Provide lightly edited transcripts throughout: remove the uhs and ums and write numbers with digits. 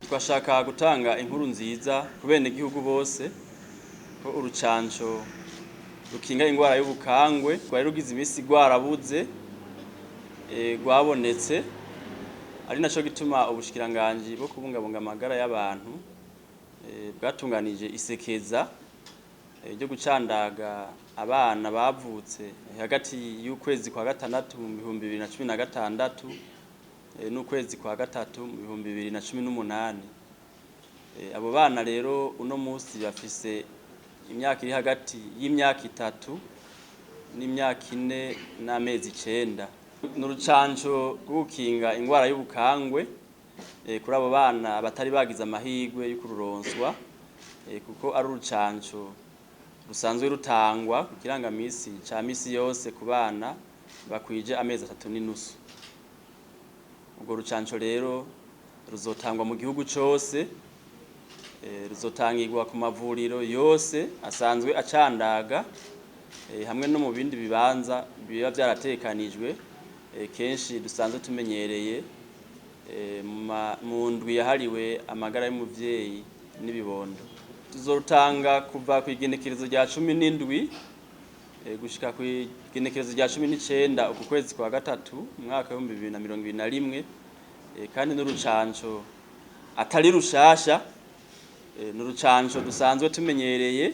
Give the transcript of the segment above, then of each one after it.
Twashaka gutanga inkuru nziza ku bene gihugu bose ko urucanco rukinga ingwara y'ubukangwe rwari rugize imisi rwarabuze rwabonetse ari naco gituma ubushikiranganji bwo kubungabunga amagara y'abantu bwatunganije isekeza ryo gucandaga abana bavutse hagati y'ukwezi kwa gatandatu mu 2016 n'ukwezi kwa gatatu mu 2018. Abo bana rero uno munsi bafise imyaka iri hagati y'imyaka 3 n'imyaka 4 n'amezi 9. N'urucanco gukinga ingwara y'ubukangwe kuri abo bana batari bagize amahirwe yo kururonswa kuko ari urucanco rusanzwe rutangwa ku kirangamisi ca misi yose ku bana bakwije amezi 3 n'inusu. Ubwo rucanco rero ruzotangwa mu gihugu cose, ruzotangirwa ku mavuriro yose asanzwe acandaga hamwe no mu bindi bibanza biba byaratekanijwe kenshi dusanzwe tumenyereye mu ndwi yahariwe amagara y'umuvyeyi n'ibibondo. Tuzorutanga kuva ku igenekerezo rya 17 gushika ku igenekerezo rya 19 uku kwezi kwa gatatu mwaka wa 2021 kandi n'urucanco atari rushasha n'urucanco dusanzwe tumenyereye.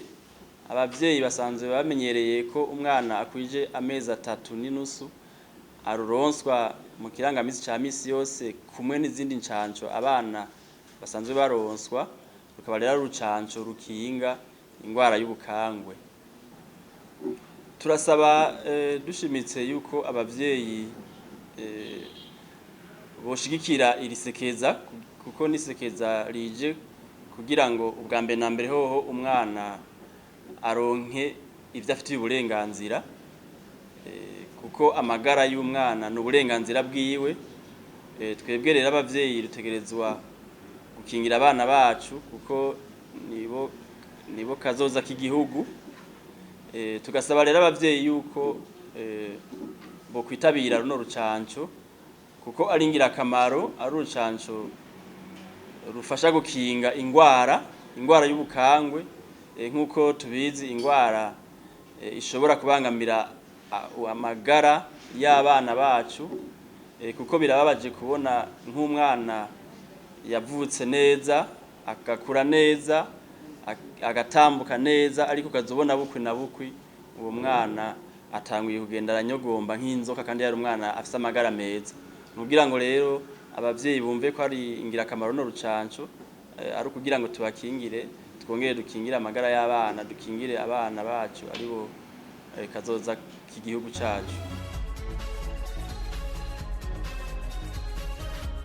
Abavyeyi basanzwe bamenyereye ko umwana akwije amezi 3 n'inusu aruronswa mu kirangamisi ca misi yose kumwe n'izindi ncanco abana basanzwe baronswa, rukaba rero urucanco rukinga ingwara y'ubukangwe. Turasaba dushimitse yuko abavyeyi boshigikira iri sekeza kuko nisekeza rije kugira ngo ubwa mbere na mbere hoho umwana aronke ivyo afitiye uburenganzira kuko amagara y'umwana n'uburenganzira bwiwe. Twebwe rero abavyeyi rutegerezwa gukingira abana bacu kuko nibo kazoza k'igihugu. Tugasaba rero abavyeyi yuko bo kwitabira runo rucanco kuko ari ingirakamaro, ari urucanco rufasha gukinga ingwara y'ubukangwe. Nkuko tubizi ingwara ishobora kubangamira amagara y'abana bacu kuko birababaje kubona nk'umwana yavutse neza agakura neza agatambuka neza ariko kazobona bukwi na bukwi uwo mwana atanguye kugenda aranyogomba nk'inzoka kandi yari umwana afite amagara meza. Nugira ngo rero abavyeyi bumve ko ari ingirakamaro no rucanco ari kugira ngo tubakingire, twongere dukingire amagara y'abana, dukingire abana bacu aribo kazoza k'igihugu cacu.